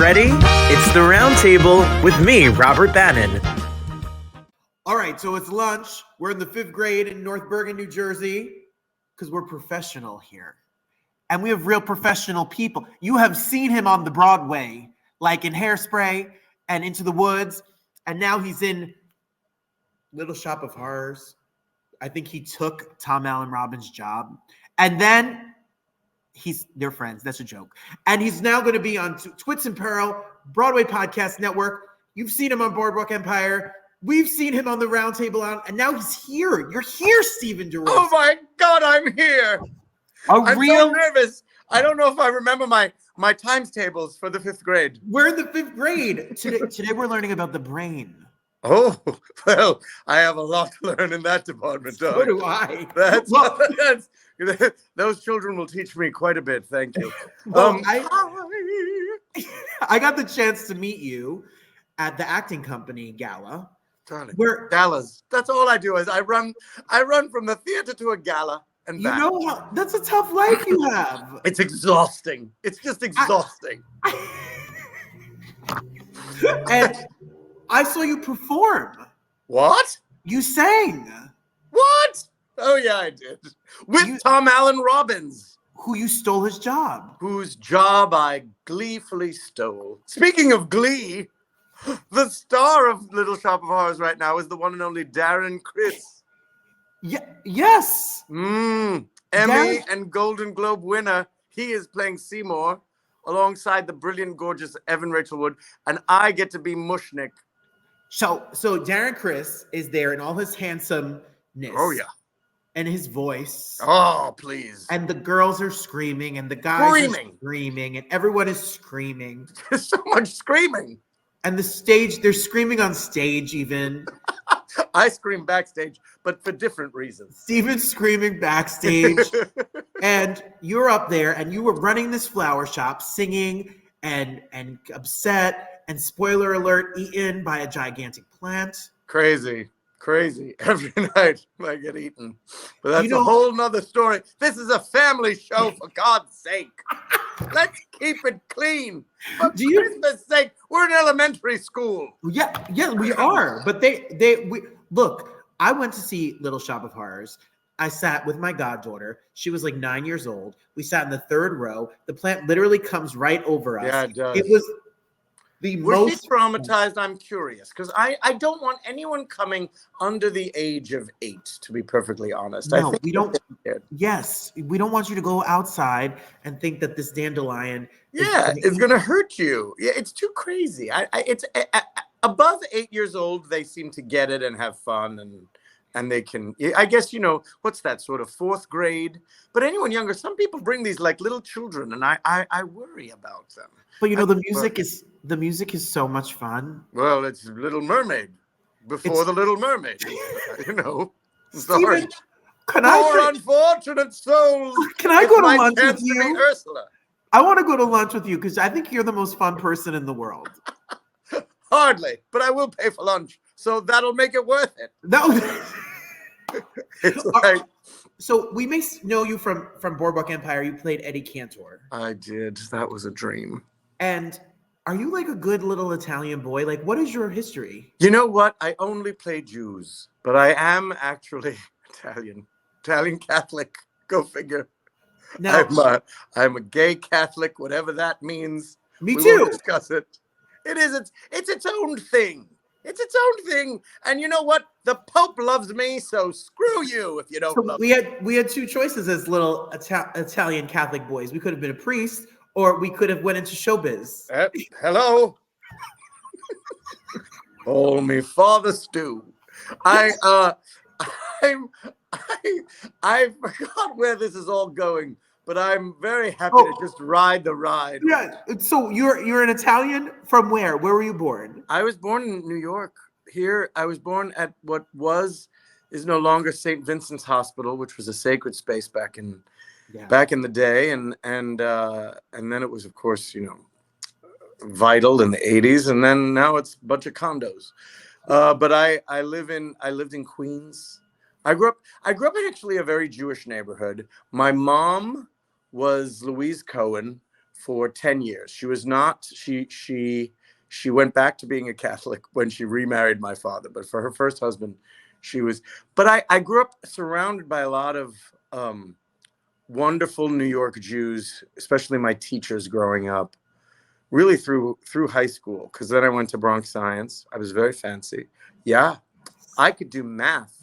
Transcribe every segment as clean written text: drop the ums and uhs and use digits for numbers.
ready? It's the Roundtable with me, Robert Bannon. All right, so it's lunch. We're in the 5th grade in North Bergen, New Jersey, because we're professional here. And we have real professional people. You have seen him on the Broadway, like in Hairspray and Into the Woods. And now he's in Little Shop of Horrors. I think he took Tom Allen Robin's job. And then they're friends. That's a joke. And he's now going to be on Twits and Pearl, Broadway Podcast Network. You've seen him on Boardwalk Empire. We've seen him on the Roundtable, and now he's here. You're here, Stephen DeRosa. Oh my God, I'm here. I'm so nervous. I don't know if I remember my times tables for the 5th grade. We're in the 5th grade. Today we're learning about the brain. Oh, well, I have a lot to learn in that department, dog. So do I. Those children will teach me quite a bit. Thank you. Well, I got the chance to meet you at the acting company gala. Darling, galas. That's all I do is I run from the theater to a gala and back. You know that's a tough life you have. It's exhausting. It's just exhausting. And I saw you perform. What? You sang. What? Oh yeah, I did. With Tom Allen Robbins. Who you stole his job. Whose job I gleefully stole. Speaking of glee, the star of Little Shop of Horrors right now is the one and only Darren Criss. Yes. Emmy and Golden Globe winner. He is playing Seymour alongside the brilliant, gorgeous Evan Rachel Wood, and I get to be Mushnik. So Darren Criss is there in all his handsomeness. Oh yeah. And his voice. Oh, please. And the girls are screaming, and the guys are screaming, and everyone is screaming. There's so much screaming. And the stage, they're screaming on stage even. I scream backstage, but for different reasons. Steven's screaming backstage. And you're up there, and you were running this flower shop, singing and upset, and spoiler alert, eaten by a gigantic plant. Crazy. Every night I get eaten. But that's a whole nother story. This is a family show, for God's sake. Let's keep it clean. For Christmas sake, we're in elementary school. Yeah, we are. But we look, I went to see Little Shop of Horrors. I sat with my goddaughter. She was like 9 years old. We sat in the 3rd row. The plant literally comes right over us. Yeah, it does. It was Was she traumatized? I'm curious, because I don't want anyone coming under the age of 8, to be perfectly honest. No, we don't. Yes, we don't want you to go outside and think that this dandelion is going to hurt you. Yeah, it's too crazy. It's above 8 years old, they seem to get it and have fun, and they can, I guess, what's that, sort of 4th grade? But anyone younger, some people bring these like little children, and I worry about them. But the music is so much fun. Well, it's Little Mermaid before the Little Mermaid. Sorry. Steven, unfortunate souls. Can I go to lunch with you? Ursula. I want to go to lunch with you because I think you're the most fun person in the world. Hardly, but I will pay for lunch, so that'll make it worth it. No. It's like, so we may know you from Boardwalk Empire. You played Eddie Cantor. I did. That was a dream. And are you like a good little Italian boy? Like, what is your history? You know what? I only play Jews, but I am actually Italian Catholic. Go figure. No, I'm a gay Catholic, whatever that means. Me we too. Won't discuss it. It is. It's its own thing. It's its own thing. And you know what? The Pope loves me, so screw you if you don't love me. We had 2 choices as little Italian Catholic boys. We could have been a priest, or we could have went into showbiz. Hello. Oh, me Father Stew. I forgot where this is all going, but I'm very happy to just ride the ride. Yeah. So you're an Italian from where? Where were you born? I was born in New York. Here, I was born at what is no longer St. Vincent's Hospital, which was a sacred space back in the day, and then it was, of course, Vital in the 80s, and then now it's a bunch of condos. But I lived in Queens. I grew up in actually a very Jewish neighborhood. My mom was Louise Cohen for 10 years. She was not, she went back to being a Catholic when she remarried my father, but for her first husband, she was, but I grew up surrounded by a lot of wonderful New York Jews, especially my teachers growing up, really through high school, because then I went to Bronx Science. I was very fancy. Yeah, I could do math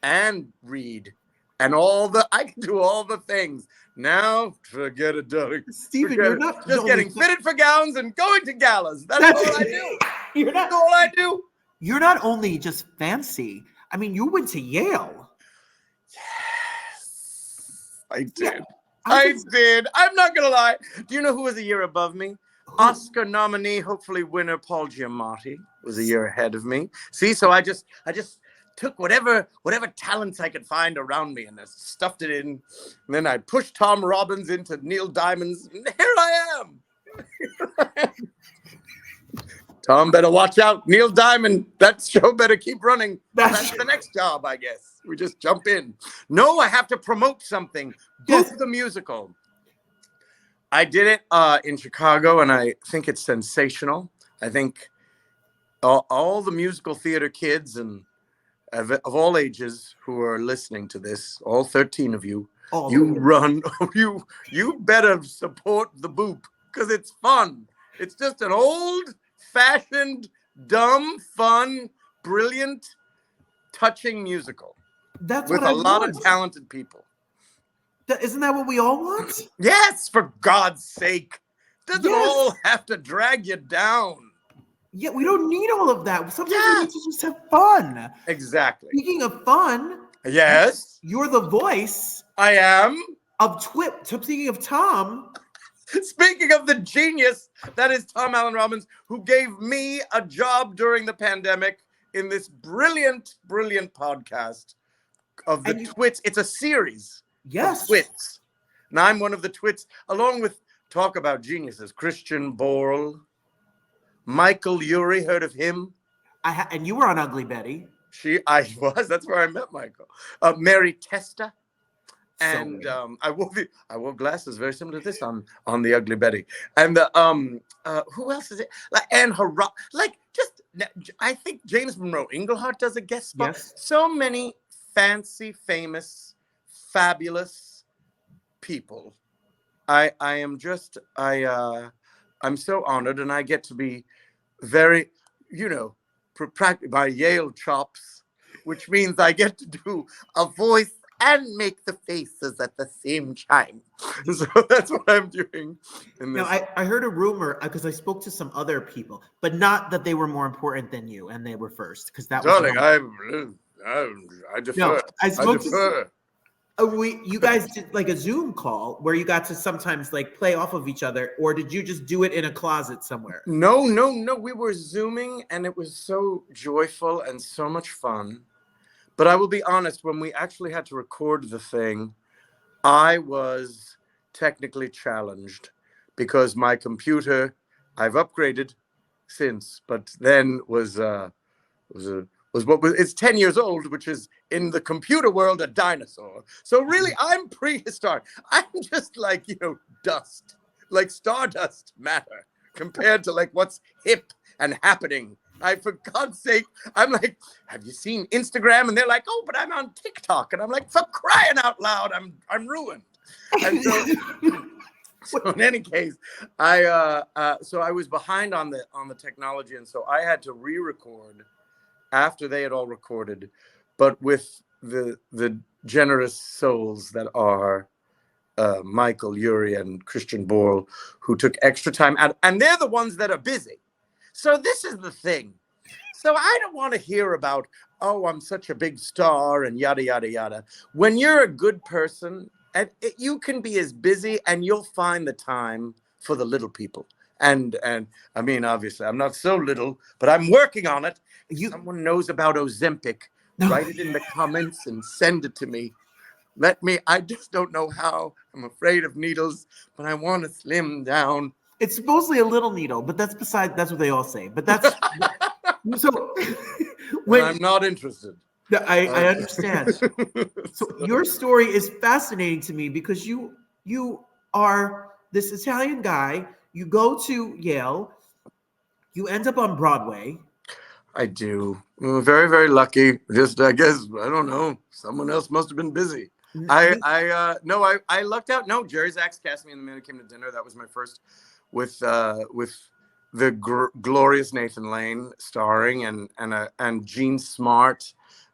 and read and I could do all the things. Now, forget it, darling. Stephen, Forget you're it. not Just getting fitted for gowns and going to galas. That's all I do. That's all I do. You're not only just fancy. I mean, you went to Yale. Yes, I did. Yeah, I did. I'm not gonna lie. Do you know who was a year above me? Oscar nominee, hopefully winner Paul Giamatti was a year ahead of me. See, so I just took whatever talents I could find around me and I stuffed it in. And then I pushed Tom Robbins into Neil Diamond's, and here I am. Tom better watch out. Neil Diamond, that show better keep running. That's the next job, I guess. We just jump in. No, I have to promote something. Booth the musical. I did it in Chicago, and I think it's sensational. I think all the musical theater kids and of all ages who are listening to this, all 13 of you, you better support the Boop because it's fun. It's just an old-fashioned, dumb, fun, brilliant, touching musical. That's with what a lot of talented people. Isn't that what we all want? Yes, for God's sake. Doesn't all have to drag you down. Yeah, we don't need all of that. Sometimes we need to just have fun. Exactly. Speaking of fun. Yes. You're the voice. I am. Of Twit. Speaking of Tom. Speaking of the genius that is Tom Allen Robbins, who gave me a job during the pandemic in this brilliant, brilliant podcast of the Twits. It's a series. Yes. Twits. Now I'm one of the Twits, along with talk about geniuses. Christian Borle, Michael Urie, heard of him? And you were on Ugly Betty. I was. That's where I met Michael. Mary Testa. And I wore glasses very similar to this on the Ugly Betty. And who else is it? Anne Harrop. I think James Monroe Englehart does a guest spot. Yes. So many fancy, famous, fabulous people. I'm so honored, and I get to be very, my Yale chops, which means I get to do a voice and make the faces at the same time. So that's what I'm doing. Now, I heard a rumor, because I spoke to some other people, but not that they were more important than you and they were first, because that Darling, was... I defer. No, I defer. You guys did like a Zoom call where you got to sometimes like play off of each other, or did you just do it in a closet somewhere? No. We were Zooming, and it was so joyful and so much fun. But I will be honest, when we actually had to record the thing, I was technically challenged because my computer, I've upgraded since, but then it's 10 years old, which is in the computer world a dinosaur. So really, I'm prehistoric. I'm just like, dust, like stardust matter compared to like what's hip and happening. For God's sake, I'm like, have you seen Instagram? And they're like, oh, but I'm on TikTok. And I'm like, for crying out loud, I'm ruined. And so in any case, I was behind on the technology, and so I had to re-record after they had all recorded, but with the generous souls that are Michael Urie and Christian Borle, who took extra time out, and they're the ones that are busy. So this is the thing. So I don't want to hear about, oh, I'm such a big star and yada, yada, yada. When you're a good person, you can be as busy and you'll find the time for the little people. And I mean, obviously, I'm not so little, but I'm working on it. Someone knows about Ozempic, write it in the comments and send it to me. I just don't know how. I'm afraid of needles, but I want to slim down. It's supposedly a little needle, but that's what they all say. But that's so. When I'm not interested. I understand. So your story is fascinating to me because you are this Italian guy. You go to Yale. You end up on Broadway. I do. Very, very lucky. Just, I guess, I don't know. Someone else must have been busy. I lucked out. No, Jerry Zaks cast me in The Man Who Came to Dinner. That was my first with the glorious Nathan Lane starring, and Gene Smart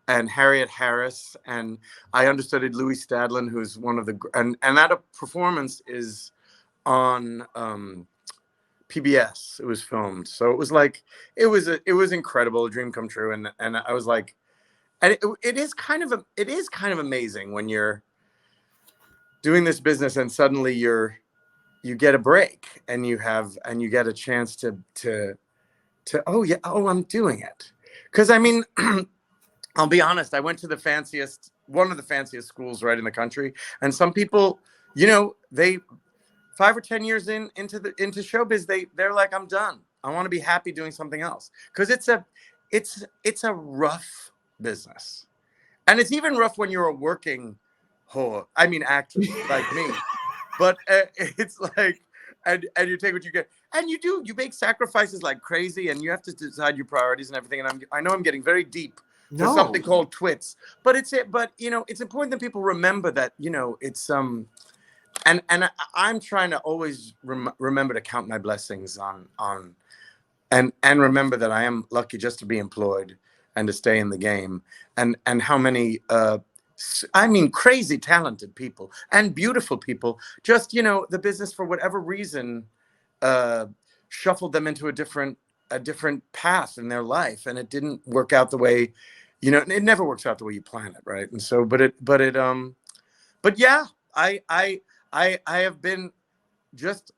and Harriet Harris, and I understudied Louis Stadlin, who's one of the and that performance is on PBS. It was filmed, so it was like it was incredible, a dream come true, and I was like, and it is kind of amazing when you're doing this business and suddenly you get a break and you get a chance to I'm doing it. Because I mean, I'll be honest, I went to one of the fanciest schools right in the country, and some people, they 5 or 10 years into showbiz, they're like, I'm done. I want to be happy doing something else, because it's a rough business, and it's even rough when you're a working whore. I mean, actress like me, but it's like, and you take what you get, and you make sacrifices like crazy, and you have to decide your priorities and everything. And I know I'm getting very deep for something called Twits, but it's important that people remember that it's And I'm trying to always remember to count my blessings on and remember that I am lucky just to be employed and to stay in the game, and how many crazy talented people and beautiful people just the business for whatever reason shuffled them into a different path in their life, and it didn't work out the way it never works out the way you plan it, right? And so but yeah, I have been just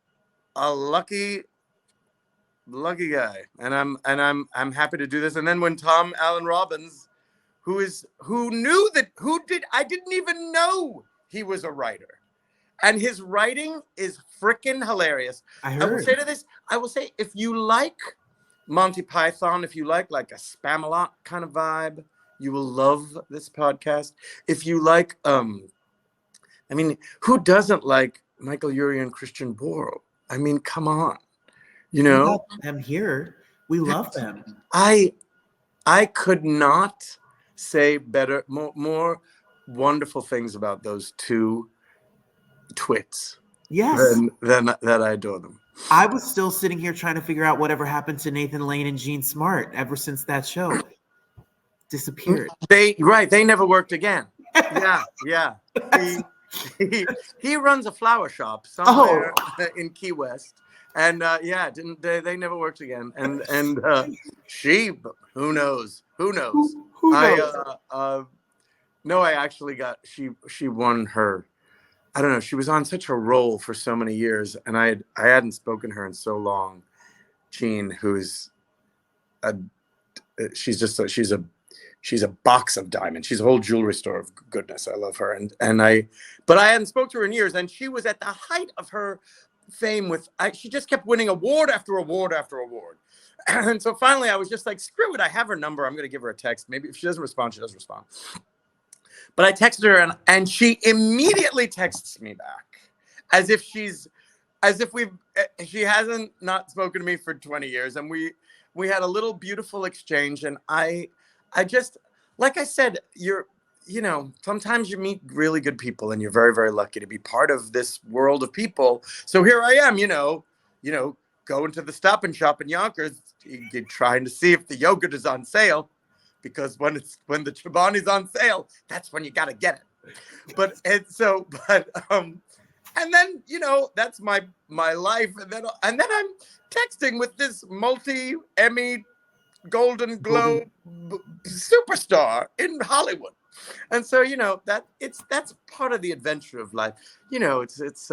a lucky guy, and I'm happy to do this. And then when Tom Allen Robbins, I didn't even know he was a writer, and his writing is freaking hilarious. I will say if you like Monty Python, if you like a Spamalot kind of vibe, you will love this podcast. If you like who doesn't like Michael Urie and Christian Borle? I mean, come on, We got them here. We love them. I could not say better, more wonderful things about those two twits. Yes. Than that I adore them. I was still sitting here trying to figure out whatever happened to Nathan Lane and Gene Smart ever since that show disappeared. They never worked again. Yeah. He runs a flower shop somewhere in Key West, and they never worked again. And she, who knows? Who knows? No, I actually got she won her. I don't know. She was on such a roll for so many years, and I hadn't spoken to her in so long. Jean, who's she's a box of diamonds. She's a whole jewelry store of goodness. I love her, but I hadn't spoken to her in years, and she was at the height of her fame. She just kept winning award after award after award, and so finally I was just like, screw it. I have her number. I'm going to give her a text. Maybe if she doesn't respond, she doesn't respond. But I texted her, and she immediately texts me back, as if she hasn't not spoken to me for 20 years, and we had a little beautiful exchange, and I just, like I said, sometimes you meet really good people, and you're very, very lucky to be part of this world of people. So here I am, going to the Stop and Shop in Yonkers, trying to see if the yogurt is on sale. Because when the Chobani's on sale, that's when you got to get it. And then that's my life, and then I'm texting with this multi-Emmy, Golden Globe superstar in Hollywood, and so that's part of the adventure of life. It's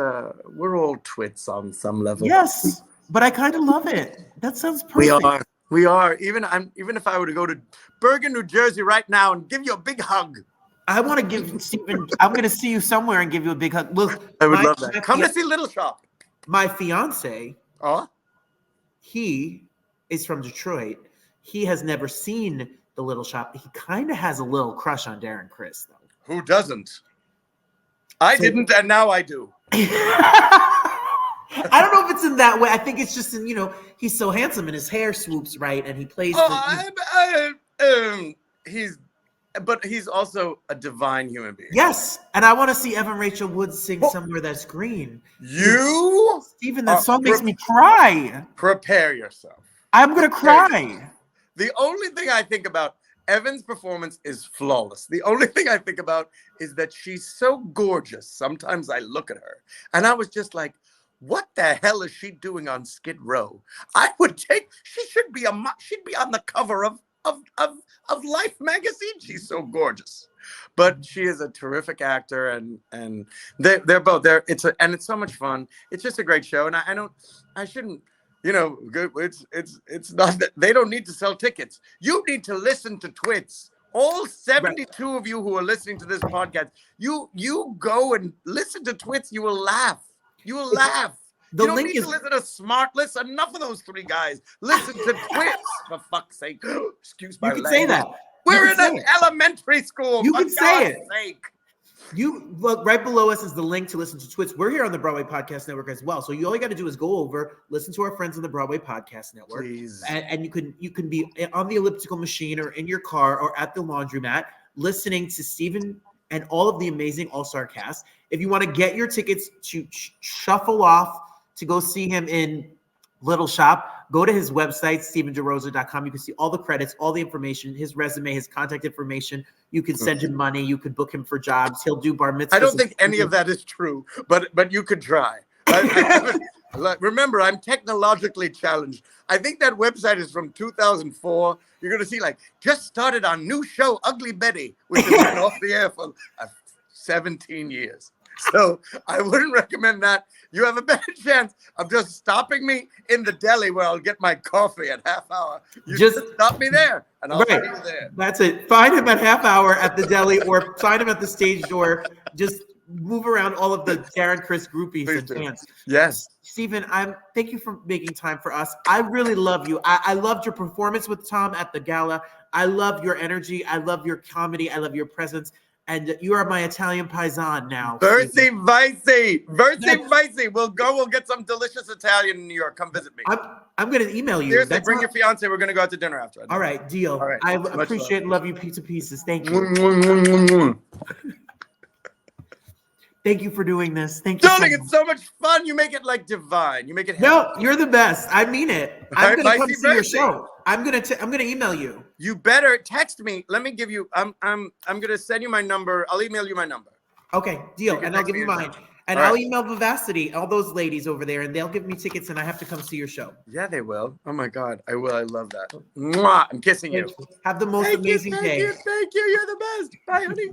we're all twits on some level. Yes, but I kind of love it. That sounds perfect. We are. Even if I were to go to Bergen, New Jersey right now and give you a big hug. I want to give Stephen. I'm going to see you somewhere and give you a big hug. Look, I would love that. Come to see Little Shop. My fiance. Oh. He is from Detroit. He has never seen the Little Shop. He kind of has a little crush on Darren Criss, though. Who doesn't? I didn't, and now I do. I don't know if it's in that way. I think it's just in, he's so handsome and his hair swoops right and he plays. But he's also a divine human being. Yes, and I want to see Evan Rachel Wood sing somewhere that's green. Stephen, that song makes me cry. Prepare yourself. I'm gonna cry. The only thing I think about Evan's performance is flawless. The only thing I think about is that she's so gorgeous. Sometimes I look at her and I was just like, what the hell is she doing on Skid Row? She should be she'd be on the cover of Life magazine. She's so gorgeous, but she is a terrific actor, and they're both there. It's so much fun. It's just a great show, and I shouldn't. It's not that they don't need to sell tickets. You need to listen to Twits. All 72 of you who are listening to this podcast, you go and listen to Twits. You will laugh. You will laugh. You don't need to listen to Smartless. Enough of those three guys. Listen to Twits, for fuck's sake. Excuse my language. You can say that. We're in an elementary school. You can say it. You look right below us is the link to listen to Twits. We're here on the Broadway Podcast Network as well. So all you got to do is go over, listen to our friends on the Broadway Podcast Network. Please. And you can be on the elliptical machine or in your car or at the laundromat listening to Stephen and all of the amazing all-star cast. If you want to get your tickets to shuffle off to go see him in Little Shop, go to his website, StephenDeRosa.com. You can see all the credits, all the information, his resume, his contact information. You can send him money. You could book him for jobs. He'll do bar mitzvahs. I don't think any of that is true, but you could try. Remember, I'm technologically challenged. I think that website is from 2004. You're going to see, just started our new show, Ugly Betty, which has been off the air for 17 years. So I wouldn't recommend that. You have a better chance of just stopping me in the deli where I'll get my coffee at half hour. You just stop me there, and I'll see you there. That's it. Find him at half hour at the deli or find him at the stage door. Just move around all of the Darren Chris groupies and fans. Yes. Stephen, thank you for making time for us. I really love you. I loved your performance with Tom at the gala. I love your energy. I love your comedy. I love your presence. And you are my Italian paisan now. Versi Vicey. We'll go. We'll get some delicious Italian in New York. Come visit me. I'm going to email you. Seriously, bring your fiance. We're going to go out to dinner after. All right, deal. All right. I appreciate and love you pizza pieces. Thank you. Thank you for doing this. Thank you. Darling, it's so much fun. You make it divine. You make it No, you're the best. I mean it. I'm going to come see your show. I'm gonna email you. You better text me. Let me give you. I'm gonna send you my number. I'll email you my number. Okay, deal. And I'll give you mine. And I'll email Vivacity, all those ladies over there, and they'll give me tickets, and I have to come see your show. Yeah, they will. Oh my God, I will. I love that. Mwah! I'm kissing you. Have the most amazing day. Thank you. You're the best. Bye, honey.